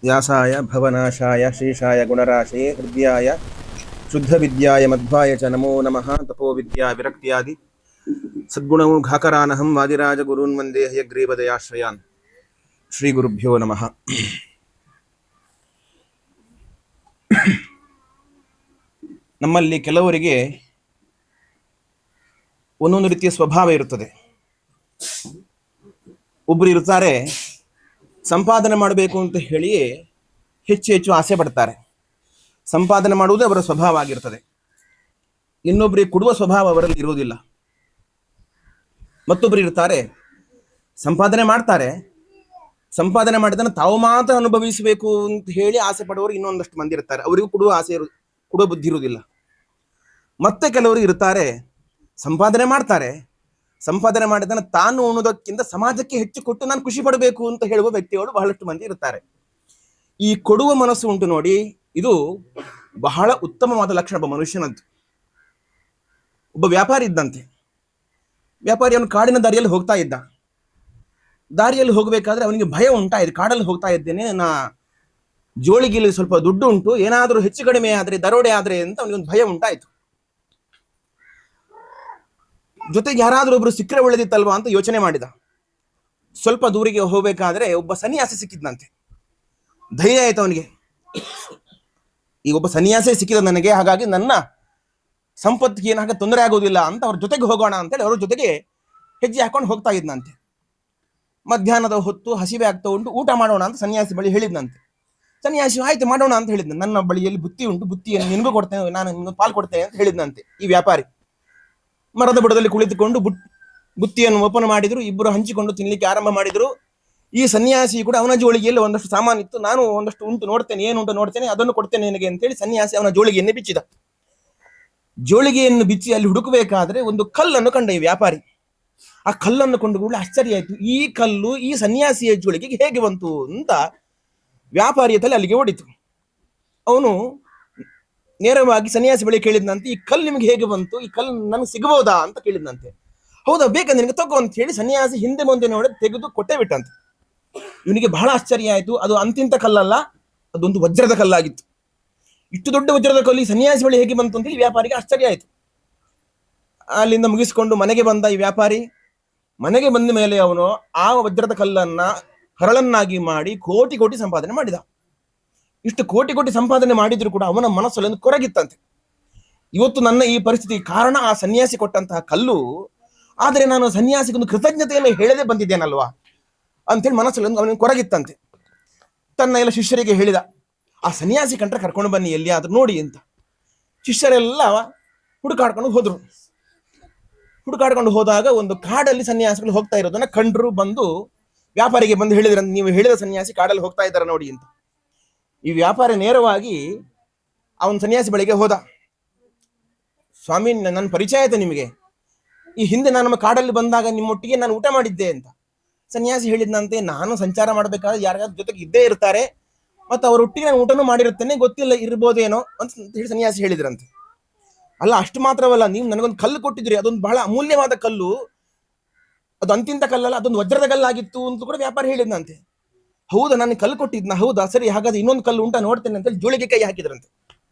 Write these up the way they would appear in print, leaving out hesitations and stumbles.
ವ್ಯಾಸಾಯ ಭವನಾಶಾಯ ಶೇಷಾಯ ಗುಣರಾಶಯೇ ಹೃದಯಾಯ ಶುದ್ಧವಿದ್ಯಾಯ ಮಧ್ವಾಯ ಚ ನಮೋ ನಮಃ. ತಪೋವಿದ್ಯಾ ವಿರಕ್ತ್ಯಾದಿ ಸದ್ಗುಣವು ಘಾಕರಾನಹಂ ವಾದಿರಾಜ ಗುರೂನ್ ವಂದೇ ಹಯಗ್ರೀವದಯಾಶ್ರಯಾನ್. ಶ್ರೀ ಗುರುಭ್ಯೋ ನಮಃ. ನಮ್ಮಲ್ಲಿ ಕೆಲವರಿಗೆ ಒಂದೊಂದು ರೀತಿಯ ಸ್ವಭಾವ ಇರುತ್ತದೆ. ಒಬ್ಬರು ಇರ್ತಾರೆ, ಸಂಪಾದನೆ ಮಾಡಬೇಕು ಅಂತ ಹೇಳಿಯೇ ಹೆಚ್ಚು ಹೆಚ್ಚು ಆಸೆ ಪಡ್ತಾರೆ. ಸಂಪಾದನೆ ಮಾಡುವುದೇ ಅವರ ಸ್ವಭಾವ ಆಗಿರ್ತದೆ. ಇನ್ನೊಬ್ಬರಿಗೆ ಕೊಡುವ ಸ್ವಭಾವ ಅವರಲ್ಲಿ ಇರುವುದಿಲ್ಲ. ಮತ್ತೊಬ್ಬರು ಇರ್ತಾರೆ, ಸಂಪಾದನೆ ಮಾಡ್ತಾರೆ, ಸಂಪಾದನೆ ಮಾಡಿದನ್ನು ತಾವು ಮಾತ್ರ ಅನುಭವಿಸಬೇಕು ಅಂತ ಹೇಳಿ ಆಸೆ ಪಡುವವರು ಇನ್ನೊಂದಷ್ಟು ಮಂದಿ ಇರ್ತಾರೆ. ಅವರಿಗೂ ಕೊಡುವ ಬುದ್ಧಿ ಇರುವುದಿಲ್ಲ. ಮತ್ತೆ ಕೆಲವರು ಇರ್ತಾರೆ, ಸಂಪಾದನೆ ಮಾಡ್ತಾರೆ, ಸಂಪಾದನೆ ಮಾಡಿದನ್ನು ತಾನು ಉಣ್ಣುವುದಕ್ಕಿಂತ ಸಮಾಜಕ್ಕೆ ಹೆಚ್ಚು ಕೊಟ್ಟು ನಾನು ಖುಷಿ ಪಡಬೇಕು ಅಂತ ಹೇಳುವ ವ್ಯಕ್ತಿಗಳು ಬಹಳಷ್ಟು ಮಂದಿ ಇರ್ತಾರೆ. ಈ ಕೊಡುವ ಮನಸ್ಸು ಉಂಟು ನೋಡಿ, ಇದು ಬಹಳ ಉತ್ತಮವಾದ ಲಕ್ಷಣ ಒಬ್ಬ ಮನುಷ್ಯನದ್ದು. ಒಬ್ಬ ವ್ಯಾಪಾರಿ ಇದ್ದಂತೆ. ವ್ಯಾಪಾರಿ ಅವನು ಕಾಡಿನ ದಾರಿಯಲ್ಲಿ ಹೋಗ್ತಾ ಇದ್ದ. ದಾರಿಯಲ್ಲಿ ಹೋಗಬೇಕಾದ್ರೆ ಅವನಿಗೆ ಭಯ ಉಂಟಾಯಿತು. ಕಾಡಲ್ಲಿ ಹೋಗ್ತಾ ಇದ್ದೇನೆ, ಜೋಳಿಗೆಯಲ್ಲಿ ಸ್ವಲ್ಪ ದುಡ್ಡು ಉಂಟು, ಏನಾದರೂ ಹೆಚ್ಚು ಕಡಿಮೆ ಆದರೆ, ದರೋಡೆ ಆದರೆ ಅಂತ ಅವನಿಗೊಂದು ಭಯ ಉಂಟಾಯಿತು. ಜೊತೆಗೆ ಯಾರಾದರೂ ಒಬ್ರು ಸಿಕ್ಕರೆ ಒಳ್ಳೆದಿತ್ತಲ್ವಾ ಅಂತ ಯೋಚನೆ ಮಾಡಿದ. ಸ್ವಲ್ಪ ದೂರಿಗೆ ಹೋಗಬೇಕಾದ್ರೆ ಒಬ್ಬ ಸನ್ಯಾಸಿ ಸಿಕ್ಕಿದ್ನಂತೆ. ಧೈರ್ಯ ಆಯ್ತು ಅವನಿಗೆ, ಈ ಒಬ್ಬ ಸನ್ಯಾಸಿ ಸಿಕ್ಕಿದ ನನಗೆ, ಹಾಗಾಗಿ ನನ್ನ ಸಂಪತ್ತಿಗೆ ಏನಾಗ ತೊಂದರೆ ಆಗೋದಿಲ್ಲ ಅಂತ ಅವ್ರ ಜೊತೆಗೆ ಹೋಗೋಣ ಅಂತೇಳಿ ಅವ್ರ ಜೊತೆಗೆ ಹೆಜ್ಜೆ ಹಾಕೊಂಡು ಹೋಗ್ತಾ ಇದ್ನಂತೆ. ಮಧ್ಯಾಹ್ನದ ಹೊತ್ತು ಹಸಿವೆ ಆಗ್ತಾ ಉಂಟು, ಊಟ ಮಾಡೋಣ ಅಂತ ಸನ್ಯಾಸಿ ಬಳಿ ಹೇಳಿದ್ನಂತೆ. ಸನ್ಯಾಸಿ ಆಯ್ತು ಮಾಡೋಣ ಅಂತ ಹೇಳಿದ್ನ. ನನ್ನ ಬಳಿಯಲ್ಲಿ ಬುತ್ತಿ ಉಂಟು, ಬುತ್ತಿಯನ್ನು ನಿನಗೂ ಕೊಡ್ತೇನೆ, ನಾನು ನಿಮ್ಗೆ ಪಾಲು ಕೊಡ್ತೇನೆ ಅಂತ ಹೇಳಿದ್ನಂತೆ ಈ ವ್ಯಾಪಾರಿ. ಮರದ ಬುಡದಲ್ಲಿ ಕುಳಿತುಕೊಂಡು ಬುತ್ತಿಯನ್ನು ಓಪನ್ ಮಾಡಿದ್ರು. ಇಬ್ಬರು ಹಂಚಿಕೊಂಡು ತಿನ್ಲಿಕ್ಕೆ ಆರಂಭ ಮಾಡಿದ್ರು. ಈ ಸನ್ಯಾಸಿ ಕೂಡ ಅವನ ಜೋಳಿಗೆಯಲ್ಲಿ ಒಂದಷ್ಟು ಸಾಮಾನು ಇತ್ತು. ನಾನು ಒಂದಷ್ಟು ಉಂಟು ನೋಡ್ತೇನೆ, ಏನುಂಟು ನೋಡ್ತೇನೆ, ಅದನ್ನು ಕೊಡ್ತೇನೆ ನಿನಗೆ ಅಂತೇಳಿ ಸನ್ಯಾಸಿ ಅವನ ಜೋಳಿಗೆಯನ್ನು ಬಿಚ್ಚಿದ. ಜೋಳಿಗೆಯನ್ನು ಬಿಚ್ಚಿ ಅಲ್ಲಿ ಹುಡುಕಬೇಕಾದ್ರೆ ಒಂದು ಕಲ್ಲನ್ನು ಕಂಡ ಈ ವ್ಯಾಪಾರಿ. ಆ ಕಲ್ಲನ್ನು ಕೊಂಡು ಕೂಡ ಆಶ್ಚರ್ಯ ಆಯ್ತು. ಈ ಕಲ್ಲು ಈ ಸನ್ಯಾಸಿಯ ಜೋಳಿಗೆಗೆ ಹೇಗೆ ಬಂತು ಅಂತ ವ್ಯಾಪಾರಿಯ ತಲೆ ಅಲ್ಲಿಗೆ ಓಡಿತು. ಅವನು ನೇರವಾಗಿ ಸನ್ಯಾಸಿ ಬಳಿ ಕೇಳಿದ್ನಂತೆ, ಈ ಕಲ್ಲು ನಿಮ್ಗೆ ಹೇಗೆ ಬಂತು, ಈ ಕಲ್ಲು ನನಗೆ ಸಿಗಬಹುದಾ ಅಂತ ಕೇಳಿದ್ನಂತೆ. ಹೌದಾ, ಬೇಕಾ ನಿನಗೆ ತಗೋ ಅಂತ ಹೇಳಿ ಸನ್ಯಾಸಿ ಹಿಂದೆ ಮುಂದೆ ನೋಡಿ ತೆಗೆದು ಕೊಟ್ಟೆ ಬಿಟ್ಟಂತೆ. ಇವನಿಗೆ ಬಹಳ ಆಶ್ಚರ್ಯ ಆಯ್ತು. ಅದು ಅಂತಿಂತ ಕಲ್ಲಲ್ಲ, ಅದೊಂದು ವಜ್ರದ ಕಲ್ಲಾಗಿತ್ತು. ಇಷ್ಟು ದೊಡ್ಡ ವಜ್ರದ ಕಲ್ಲು ಈ ಸನ್ಯಾಸಿ ಬಳಿ ಹೇಗೆ ಬಂತು ಅಂತ ಹೇಳಿ ವ್ಯಾಪಾರಿಗೆ ಆಶ್ಚರ್ಯ ಆಯ್ತು. ಅಲ್ಲಿಂದ ಮುಗಿಸಿಕೊಂಡು ಮನೆಗೆ ಬಂದ ಈ ವ್ಯಾಪಾರಿ. ಮನೆಗೆ ಬಂದ ಮೇಲೆ ಅವನು ಆ ವಜ್ರದ ಕಲ್ಲನ್ನ ಹರಳನ್ನಾಗಿ ಮಾಡಿ ಕೋಟಿ ಕೋಟಿ ಸಂಪಾದನೆ ಮಾಡಿದ. ಇಷ್ಟು ಕೋಟಿ ಕೋಟಿ ಸಂಪಾದನೆ ಮಾಡಿದ್ರು ಕೂಡ ಅವನ ಮನಸ್ಸಲ್ಲಿ ಒಂದು ಕೊರಗಿತ್ತಂತೆ. ಇವತ್ತು ನನ್ನ ಈ ಪರಿಸ್ಥಿತಿ ಕಾರಣ ಆ ಸನ್ಯಾಸಿ ಕೊಟ್ಟಂತಹ ಕಲ್ಲು, ಆದರೆ ನಾನು ಸನ್ಯಾಸಿಗೊಂದು ಕೃತಜ್ಞತೆಯನ್ನು ಹೇಳದೆ ಬಂದಿದ್ದೇನಲ್ವಾ ಅಂತೇಳಿ ಮನಸ್ಸಲ್ಲಿ ಅವನಿಗೆ ಕೊರಗಿತ್ತಂತೆ. ತನ್ನ ಎಲ್ಲ ಶಿಷ್ಯರಿಗೆ ಹೇಳಿದ, ಆ ಸನ್ಯಾಸಿ ಕಂಡ್ರೆ ಕರ್ಕೊಂಡು ಬನ್ನಿ ಎಲ್ಲಿಯಾದ್ರೂ ನೋಡಿ ಅಂತ. ಶಿಷ್ಯರೆಲ್ಲ ಹುಡುಕಾಡ್ಕೊಂಡು ಹೋದ್ರು. ಹುಡುಕಾಡ್ಕೊಂಡು ಹೋದಾಗ ಒಂದು ಕಾಡಲ್ಲಿ ಸನ್ಯಾಸಿಗಳು ಹೋಗ್ತಾ ಇರೋದನ್ನ ಕಂಡ್ರು. ಬಂದು ವ್ಯಾಪಾರಿಗೆ ಬಂದು ಹೇಳಿದ್ರ, ನೀವು ಹೇಳಿದ ಸನ್ಯಾಸಿ ಕಾಡಲ್ಲಿ ಹೋಗ್ತಾ ಇದ್ದಾರೆ ನೋಡಿ ಅಂತ. ಈ ವ್ಯಾಪಾರಿ ನೇರವಾಗಿ ಅವನ ಸನ್ಯಾಸಿ ಬಳಿಗೆ ಹೋದ. ಸ್ವಾಮಿ, ನನ್ನ ಪರಿಚಯ ಆಯ್ತು ನಿಮಗೆ, ಈ ಹಿಂದೆ ನಾನು ನಮ್ಮ ಕಾಡಲ್ಲಿ ಬಂದಾಗ ನಿಮ್ಮೊಟ್ಟಿಗೆ ನಾನು ಊಟ ಮಾಡಿದ್ದೆ ಅಂತ. ಸನ್ಯಾಸಿ ಹೇಳಿದ್ನಂತೆ, ನಾನು ಸಂಚಾರ ಮಾಡಬೇಕಾದ್ರೆ ಯಾರಿಗಾದ್ರೂ ಜೊತೆಗೆ ಇದ್ದೇ ಇರ್ತಾರೆ, ಮತ್ತು ಅವರೊಟ್ಟಿಗೆ ನಾನು ಊಟನೂ ಮಾಡಿರುತ್ತೇನೆ, ಗೊತ್ತಿಲ್ಲ ಇರ್ಬೋದೇನೋ ಅಂತ ಹೇಳಿ ಸನ್ಯಾಸಿ ಹೇಳಿದ್ರಂತೆ. ಅಲ್ಲ, ಅಷ್ಟು ಮಾತ್ರವಲ್ಲ, ನೀವು ನನಗೊಂದು ಕಲ್ಲು ಕೊಟ್ಟಿದ್ರಿ, ಅದೊಂದು ಬಹಳ ಅಮೂಲ್ಯವಾದ ಕಲ್ಲು, ಅದು ಅಂತಿಂತ ಕಲ್ಲಲ್ಲ, ಅದೊಂದು ವಜ್ರದ ಕಲ್ಲಾಗಿತ್ತು ಅಂತ ಕೂಡ ವ್ಯಾಪಾರಿ ಹೇಳಿದ್ನಂತೆ. ಹೌದಾ, ನಾನು ಕಲ್ಲು ಕೊಟ್ಟಿದ್ನ? ಹೌದಾ, ಸರಿ, ಹಾಗಾದ್ರೆ ಇನ್ನೊಂದು ಕಲ್ಲು ಉಂಟಾ ನೋಡ್ತೇನೆ ಅಂತೇಳಿ ಜೋಳಿಗೆ ಕೈ ಹಾಕಿದ್ರಂತೆ.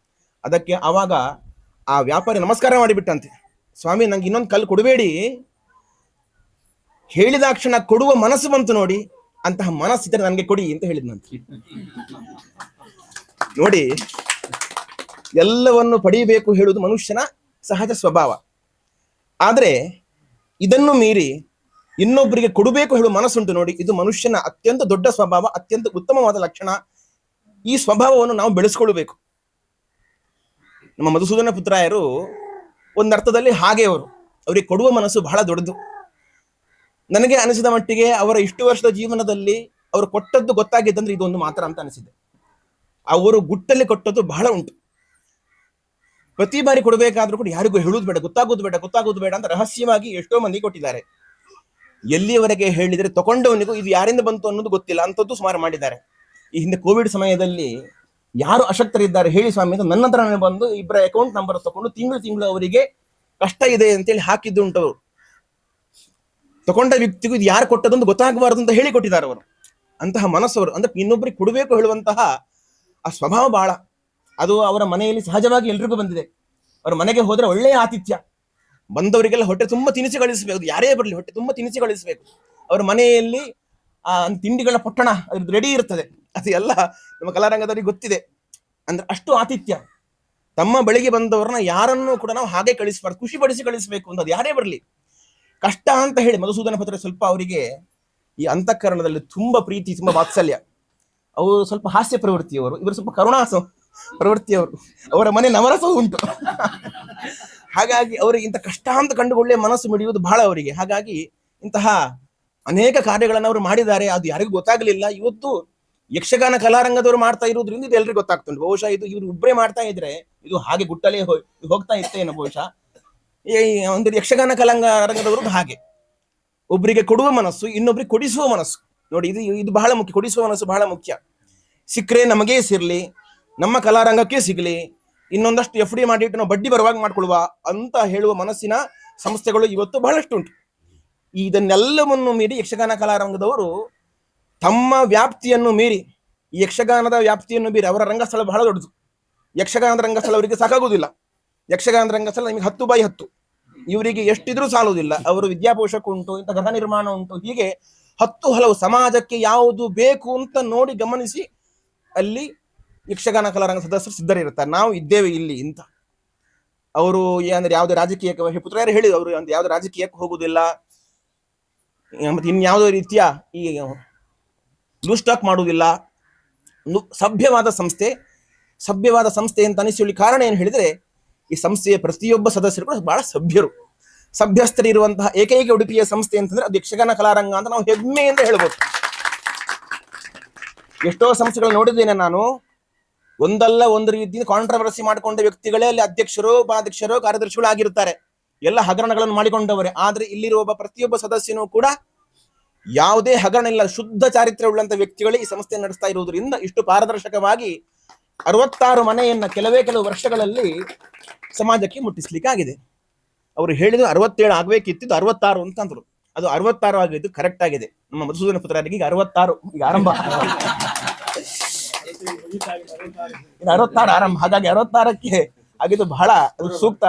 ಅದಕ್ಕೆ ಆವಾಗ ಆ ವ್ಯಾಪಾರಿ ನಮಸ್ಕಾರ ಮಾಡಿಬಿಟ್ಟಂತೆ. ಸ್ವಾಮಿ, ನಂಗೆ ಇನ್ನೊಂದು ಕಲ್ಲು ಕೊಡಬೇಡಿ, ಹೇಳಿದಾಕ್ಷಣ ಕೊಡುವ ಮನಸ್ಸು ಬಂತು ನೋಡಿ, ಅಂತಹ ಮನಸ್ಸಿದ್ರೆ ನನಗೆ ಕೊಡಿ ಅಂತ ಹೇಳಿದ್ನಂತೆ. ನೋಡಿ, ಎಲ್ಲವನ್ನು ಪಡೆಯಬೇಕು ಹೇಳುವುದು ಮನುಷ್ಯನ ಸಹಜ ಸ್ವಭಾವ. ಆದರೆ ಇದನ್ನು ಮೀರಿ ಇನ್ನೊಬ್ಬರಿಗೆ ಕೊಡಬೇಕು ಹೇಳುವ ಮನಸ್ಸುಂಟು ನೋಡಿ, ಇದು ಮನುಷ್ಯನ ಅತ್ಯಂತ ದೊಡ್ಡ ಸ್ವಭಾವ, ಅತ್ಯಂತ ಉತ್ತಮವಾದ ಲಕ್ಷಣ. ಈ ಸ್ವಭಾವವನ್ನು ನಾವು ಬೆಳೆಸ್ಕೊಳ್ಬೇಕು. ನಮ್ಮ ಮಧುಸೂದನ ಪುತ್ರಾಯರು ಒಂದರ್ಥದಲ್ಲಿ ಹಾಗೆ ಅವರಿಗೆ ಕೊಡುವ ಮನಸ್ಸು ಬಹಳ ದೊಡ್ಡದು. ನನಗೆ ಅನಿಸಿದ ಮಟ್ಟಿಗೆ ಅವರ ಇಷ್ಟು ವರ್ಷದ ಜೀವನದಲ್ಲಿ ಅವರು ಕೊಟ್ಟದ್ದು ಗೊತ್ತಾಗಿದ್ದಂದ್ರೆ ಇದೊಂದು ಮಾತ್ರ ಅಂತ ಅನಿಸಿದೆ. ಅವರು ಗುಟ್ಟಲ್ಲಿ ಕೊಟ್ಟದ್ದು ಬಹಳ ಉಂಟು. ಪ್ರತಿ ಬಾರಿ ಕೊಡಬೇಕಾದ್ರೂ ಕೂಡ ಯಾರಿಗೂ ಹೇಳುವುದು ಬೇಡ, ಗೊತ್ತಾಗೋದು ಬೇಡ ಅಂತ ರಹಸ್ಯವಾಗಿ ಎಷ್ಟೋ ಮಂದಿ ಕೊಟ್ಟಿದ್ದಾರೆ. ಎಲ್ಲಿಯವರೆಗೆ ಹೇಳಿದರೆ ತಗೊಂಡವನಿಗೂ ಇದು ಯಾರಿಂದ ಬಂತು ಅನ್ನೋದು ಗೊತ್ತಿಲ್ಲ ಅಂಥದ್ದು ಸುಮಾರು ಮಾಡಿದ್ದಾರೆ. ಈ ಹಿಂದೆ ಕೋವಿಡ್ ಸಮಯದಲ್ಲಿ ಯಾರು ಅಶಕ್ತರಿದ್ದಾರೆ ಹೇಳಿ ಸ್ವಾಮಿ ಅಂತ ನನ್ನ ಹತ್ರ ಬಂದು ಇಬ್ಬರ ಅಕೌಂಟ್ ನಂಬರ್ ತಗೊಂಡು ತಿಂಗಳು ಅವರಿಗೆ ಕಷ್ಟ ಇದೆ ಅಂತೇಳಿ ಹಾಕಿದ್ದು ಉಂಟವರು. ತಗೊಂಡ ವ್ಯಕ್ತಿಗೂ ಇದು ಯಾರು ಕೊಟ್ಟದಂತ ಗೊತ್ತಾಗಬಾರ್ದು ಅಂತ ಹೇಳಿ ಕೊಟ್ಟಿದ್ದಾರೆ ಅವರು. ಅಂತಹ ಮನಸ್ಸವರು ಅಂದ್ರೆ ಇನ್ನೊಬ್ಬರಿಗೆ ಕೊಡಬೇಕು ಹೇಳುವಂತಹ ಆ ಸ್ವಭಾವ ಬಹಳ. ಅದು ಅವರ ಮನೆಯಲ್ಲಿ ಸಹಜವಾಗಿ ಎಲ್ರಿಗೂ ಬಂದಿದೆ. ಅವರ ಮನೆಗೆ ಹೋದ್ರೆ ಒಳ್ಳೆಯ ಆತಿಥ್ಯ, ಬಂದವರಿಗೆಲ್ಲ ಹೊಟ್ಟೆ ತುಂಬ ತಿನಿಸಿ ಗಳಿಸಬೇಕು, ಯಾರೇ ಬರಲಿ ಹೊಟ್ಟೆ ತುಂಬ ತಿನಿಸಿ ಗಳಿಸಬೇಕು. ಅವರ ಮನೆಯಲ್ಲಿ ಆ ತಿಂಡಿಗಳ ಪೊಟ್ಟಣ ಅದ್ರದ್ದು ರೆಡಿ ಇರ್ತದೆ. ಅದು ಎಲ್ಲ ನಮ್ಮ ಕಲಾರಂಗದವರಿಗೆ ಗೊತ್ತಿದೆ. ಅಂದ್ರೆ ಅಷ್ಟು ಆತಿಥ್ಯ. ತಮ್ಮ ಬಳಿಗೆ ಬಂದವರನ್ನ ಯಾರನ್ನೂ ಕೂಡ ನಾವು ಹಾಗೆ ಕಳಿಸಬಾರ್ದು, ಖುಷಿ ಪಡಿಸಿ ಕಳಿಸಬೇಕು ಅಂತ. ಅದು ಯಾರೇ ಬರಲಿ. ಕಷ್ಟ ಅಂತ ಹೇಳಿ ಮಧುಸೂದನ ಪತ್ರ ಸ್ವಲ್ಪ ಅವರಿಗೆ ಈ ಅಂತಃಕರಣದಲ್ಲಿ ತುಂಬಾ ಪ್ರೀತಿ, ತುಂಬಾ ವಾತ್ಸಲ್ಯ. ಅವರು ಸ್ವಲ್ಪ ಹಾಸ್ಯ ಪ್ರವೃತ್ತಿಯವರು, ಇವರು ಸ್ವಲ್ಪ ಕರುಣಾಸ ಪ್ರವೃತ್ತಿಯವರು. ಅವರ ಮನೆ ನವರಸ ಉಂಟು. ಹಾಗಾಗಿ ಅವರಿಗೆ ಇಂಥ ಕಷ್ಟ ಅಂತ ಕಂಡುಕೊಳ್ಳೆ ಮನಸ್ಸು ಮಿಡಿಯುವುದು ಬಹಳ ಅವರಿಗೆ. ಹಾಗಾಗಿ ಇಂತಹ ಅನೇಕ ಕಾರ್ಯಗಳನ್ನು ಅವರು ಮಾಡಿದ್ದಾರೆ. ಅದು ಯಾರಿಗೂ ಗೊತ್ತಾಗಲಿಲ್ಲ. ಇವತ್ತು ಯಕ್ಷಗಾನ ಕಲಾರಂಗದವರು ಮಾಡ್ತಾ ಇರೋದ್ರಿಂದ ಇದು ಎಲ್ರಿಗೂ ಗೊತ್ತಾಗ್ತುಂಟು. ಬಹುಶಃ ಇದು ಇವರು ಒಬ್ಬರೇ ಮಾಡ್ತಾ ಇದ್ರೆ ಇದು ಹಾಗೆ ಗುಟ್ಟಲೇ ಹೋಗ್ತಾ ಇತ್ತೇನೋ ಬಹುಶಃ. ಒಂದು ಯಕ್ಷಗಾನ ಕಲಾರಂಗದವ್ರದ್ದು ಹಾಗೆ ಒಬ್ಬರಿಗೆ ಕೊಡುವ ಮನಸ್ಸು, ಇನ್ನೊಬ್ರಿಗೆ ಕೊಡಿಸುವ ಮನಸ್ಸು. ನೋಡಿ, ಇದು ಬಹಳ ಮುಖ್ಯ. ಕೊಡಿಸುವ ಮನಸ್ಸು ಬಹಳ ಮುಖ್ಯ. ಸಿಕ್ಕರೆ ನಮಗೇ ಸಿರ್ಲಿ, ನಮ್ಮ ಕಲಾರಂಗಕ್ಕೆ ಸಿಗಲಿ, ಇನ್ನೊಂದಷ್ಟು FD ಮಾಡಿಟ್ಟು ನಾವು ಬಡ್ಡಿ ಬರುವಾಗ ಮಾಡ್ಕೊಳ್ವಾ ಅಂತ ಹೇಳುವ ಮನಸ್ಸಿನ ಸಂಸ್ಥೆಗಳು ಇವತ್ತು ಬಹಳಷ್ಟು ಉಂಟು. ಇದನ್ನೆಲ್ಲವನ್ನು ಮೀರಿ ಯಕ್ಷಗಾನ ಕಲಾರಂಗದವರು ತಮ್ಮ ವ್ಯಾಪ್ತಿಯನ್ನು ಮೀರಿ, ಈ ಯಕ್ಷಗಾನದ ವ್ಯಾಪ್ತಿಯನ್ನು ಮೀರಿ, ಅವರ ರಂಗಸ್ಥಳ ಬಹಳ ದೊಡ್ಡದು. ಯಕ್ಷಗಾನದ ರಂಗಸ್ಥಳ ಅವರಿಗೆ ಸಾಕಾಗುವುದಿಲ್ಲ. ಯಕ್ಷಗಾನದ ರಂಗಸ್ಥಳ ನಿಮಗೆ 10x10, ಇವರಿಗೆ ಎಷ್ಟಿದ್ರೂ ಸಾಲುವುದಿಲ್ಲ. ಅವರು ವಿದ್ಯಾಪೋಷಕ ಉಂಟು, ಇಂಥ ಗೃಹ ನಿರ್ಮಾಣ ಉಂಟು, ಹೀಗೆ 10 ಹಲವು ಸಮಾಜಕ್ಕೆ ಯಾವುದು ಬೇಕು ಅಂತ ನೋಡಿ ಗಮನಿಸಿ ಅಲ್ಲಿ ಯಕ್ಷಗಾನ ಕಲಾರಂಗ ಸದಸ್ಯರು ಸಿದ್ಧರಿರ್ತಾರೆ. ನಾವು ಇದ್ದೇವೆ ಇಲ್ಲಿ ಅಂತ. ಅವರು ಅಂದ್ರೆ ಯಾವುದೇ ರಾಜಕೀಯಕ್ಕೆ, ಪುತ್ರರು ಹೇಳಿದ್ರು, ಅವರು ಯಾವುದೇ ರಾಜಕೀಯಕ್ಕೆ ಹೋಗುವುದಿಲ್ಲ, ಮತ್ತೆ ಇನ್ಯಾವುದೋ ರೀತಿಯ ಈ ಲೂಸ್ ಟಾಕ್ ಮಾಡುವುದಿಲ್ಲ. ಸಭ್ಯವಾದ ಸಂಸ್ಥೆ ಅಂತ ಅನಿಸಿಕೊಳ್ಳಿ. ಕಾರಣ ಏನು ಹೇಳಿದ್ರೆ, ಈ ಸಂಸ್ಥೆಯ ಪ್ರತಿಯೊಬ್ಬ ಸದಸ್ಯರು ಕೂಡ ಬಹಳ ಸಭ್ಯರು, ಸಭ್ಯಸ್ಥರಿರುವಂತಹ ಏಕೈಕ ಉಡುಪಿಯ ಸಂಸ್ಥೆ ಅಂತಂದ್ರೆ ಅದು ಯಕ್ಷಗಾನ ಕಲಾರಂಗ ಅಂತ ನಾವು ಹೆಮ್ಮೆಯಿಂದ ಹೇಳ್ಬೋದು. ಎಷ್ಟೋ ಸಂಸ್ಥೆಗಳು ನೋಡಿದ್ದೇನೆ ನಾನು, ಒಂದಲ್ಲ ಒಂದು ರೀತಿಯಿಂದ ಕಾಂಟ್ರವರ್ಸಿ ಮಾಡಿಕೊಂಡ ವ್ಯಕ್ತಿಗಳೇ ಅಲ್ಲಿ ಅಧ್ಯಕ್ಷರು, ಉಪಾಧ್ಯಕ್ಷರು, ಕಾರ್ಯದರ್ಶಿಗಳು ಆಗಿರ್ತಾರೆ. ಎಲ್ಲ ಹಗರಣಗಳನ್ನು ಮಾಡಿಕೊಂಡವರೇ. ಆದ್ರೆ ಇಲ್ಲಿರುವ ಪ್ರತಿಯೊಬ್ಬ ಸದಸ್ಯನೂ ಕೂಡ ಯಾವುದೇ ಹಗರಣ ಇಲ್ಲ, ಶುದ್ಧ ಚಾರಿತ್ರ್ಯ ಉಳ್ಳಂತ ವ್ಯಕ್ತಿಗಳೇ ಈ ಸಂಸ್ಥೆ ನಡೆಸ್ತಾ ಇರುವುದರಿಂದ ಇಷ್ಟು ಪಾರದರ್ಶಕವಾಗಿ 66 ಮನೆಯನ್ನ ಕೆಲವು ವರ್ಷಗಳಲ್ಲಿ ಸಮಾಜಕ್ಕೆ ಮುಟ್ಟಿಸ್ಲಿಕ್ಕೆ ಆಗಿದೆ. ಅವರು ಹೇಳಿದ್ರು 67 ಆಗ್ಬೇಕಿತ್ತು, 66 ಅಂತ ಅಂದ್ರು. ಅದು 66 ಆಗಿದ್ದು ಕರೆಕ್ಟ್ ಆಗಿದೆ. ನಮ್ಮ ಮಧುಸೂದನ ಪುತ್ರರಿಗೆ ಈಗ 66 ಈಗ ಆರಂಭ, ಇದು 66 ಆರಂಭ. ಹಾಗಾಗಿ 66ಕ್ಕೆ ಆಗಿದ್ದು ಬಹಳ ಸೂಕ್ತ.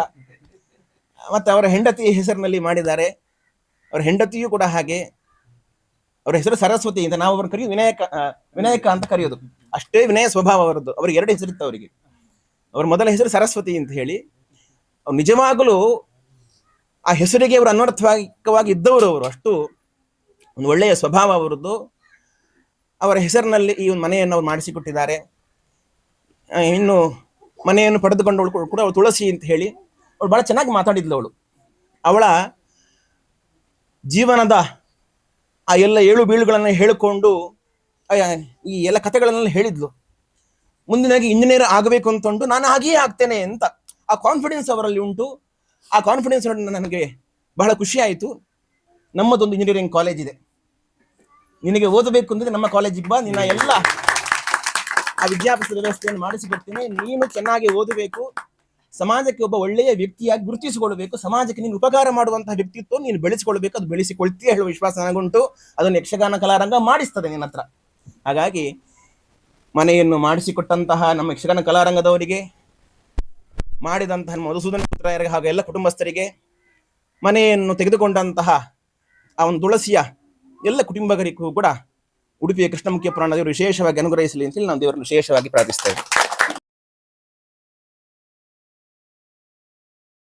ಮತ್ತೆ ಅವರ ಹೆಂಡತಿ ಹೆಸರಿನಲ್ಲಿ ಮಾಡಿದ್ದಾರೆ. ಅವರ ಹೆಂಡತಿಯೂ ಕೂಡ ಹಾಗೆ. ಅವರ ಹೆಸರು ಸರಸ್ವತಿ ಅಂತ, ನಾವು ಅವ್ರನ್ನ ಕರೆಯೋದು ವಿನಾಯಕ ಅಂತ ಕರೆಯೋದು. ಅಷ್ಟೇ ವಿನಯ ಸ್ವಭಾವ ಅವರದ್ದು. ಅವ್ರಿಗೆ 2 ಹೆಸರಿತ್ತು ಅವರಿಗೆ. ಅವ್ರ ಮೊದಲ ಹೆಸರು ಸರಸ್ವತಿ ಅಂತ ಹೇಳಿ. ಅವ್ರು ನಿಜವಾಗಲೂ ಆ ಹೆಸರಿಗೆ ಅವರು ಅನ್ವರ್ಥವಾಗಿ ಇದ್ದವರು. ಅವರು ಅಷ್ಟು ಒಂದು ಒಳ್ಳೆಯ ಸ್ವಭಾವ ಅವರದ್ದು. ಅವರ ಹೆಸರಿನಲ್ಲಿ ಈ ಒಂದು ಮನೆಯನ್ನು ಅವ್ರು ಮಾಡಿಸಿಕೊಟ್ಟಿದ್ದಾರೆ. ಇನ್ನು ಮನೆಯನ್ನು ಪಡೆದುಕೊಂಡವಳು ಕೂಡ ಅವಳು ತುಳಸಿ ಅಂತ ಹೇಳಿ, ಅವಳು ಬಹಳ ಚೆನ್ನಾಗಿ ಮಾತಾಡಿದ್ಲು. ಅವಳ ಜೀವನದ ಆ ಎಲ್ಲ ಏಳು ಬೀಳುಗಳನ್ನು ಹೇಳಿಕೊಂಡು ಈ ಎಲ್ಲ ಕಥೆಗಳನ್ನೆಲ್ಲ ಹೇಳಿದ್ಲು. ಮುಂದಿನಾಗಿ ಇಂಜಿನಿಯರ್ ಆಗಬೇಕು ಅಂತಂದು ನಾನು ಹಾಗೆಯೇ ಆಗ್ತೇನೆ ಅಂತ ಆ ಕಾನ್ಫಿಡೆನ್ಸ್ ಅವರಲ್ಲಿ ಉಂಟು. ಆ ಕಾನ್ಫಿಡೆನ್ಸ್ ನನಗೆ ಬಹಳ ಖುಷಿ ಆಯಿತು. ನಮ್ಮದೊಂದು ಇಂಜಿನಿಯರಿಂಗ್ ಕಾಲೇಜ್ ಇದೆ, ನಿನಗೆ ಓದಬೇಕು ಅಂದ್ರೆ ನಮ್ಮ ಕಾಲೇಜಿಗೆ ಬಾ, ನಿನ್ನ ಎಲ್ಲ ಆ ವಿದ್ಯಾಭ್ಯಾಸದ ವ್ಯವಸ್ಥೆಯನ್ನು ಮಾಡಿಸಿಕೊಡ್ತೇನೆ. ನೀನು ಚೆನ್ನಾಗಿ ಓದಬೇಕು, ಸಮಾಜಕ್ಕೆ ಒಬ್ಬ ಒಳ್ಳೆಯ ವ್ಯಕ್ತಿಯಾಗಿ ಗುರುತಿಸಿಕೊಳ್ಬೇಕು, ಸಮಾಜಕ್ಕೆ ನೀನು ಉಪಕಾರ ಮಾಡುವಂತಹ ವ್ಯಕ್ತಿತ್ವ ನೀನು ಬೆಳೆಸಿಕೊಳ್ಬೇಕು. ಅದು ಬೆಳೆಸಿಕೊಳ್ತೀಯ ಹೇಳುವ ವಿಶ್ವಾಸ ನನಗುಂಟು. ಅದನ್ನು ಯಕ್ಷಗಾನ ಕಲಾರಂಗ ಮಾಡಿಸ್ತದೆ ನಿನ್ನ ಹತ್ರ. ಹಾಗಾಗಿ ಮನೆಯನ್ನು ಮಾಡಿಸಿಕೊಟ್ಟಂತಹ ನಮ್ಮ ಯಕ್ಷಗಾನ ಕಲಾರಂಗದವರಿಗೆ, ಮಾಡಿದಂತಹ ಮಧುಸೂದನ ಪುತ್ರರಿಗೆ ಹಾಗೂ ಎಲ್ಲ ಕುಟುಂಬಸ್ಥರಿಗೆ, ಮನೆಯನ್ನು ತೆಗೆದುಕೊಂಡಂತಹ ಆ ಒಂದು ತುಳಸಿಯ ಎಲ್ಲ ಕುಟುಂಬಗಳಿಗೂ ಕೂಡ ಉಡುಪಿಯ ಕೃಷ್ಣಮುಖಿಯ ಪುರಾಣ ದೇವರು ವಿಶೇಷವಾಗಿ ಅನುಗ್ರಹಿಸಲಿ ಅಂತೇಳಿ ನಾವು ದೇವರನ್ನು ವಿಶೇಷವಾಗಿ ಪ್ರಾರ್ಥಿಸ್ತೇವೆ.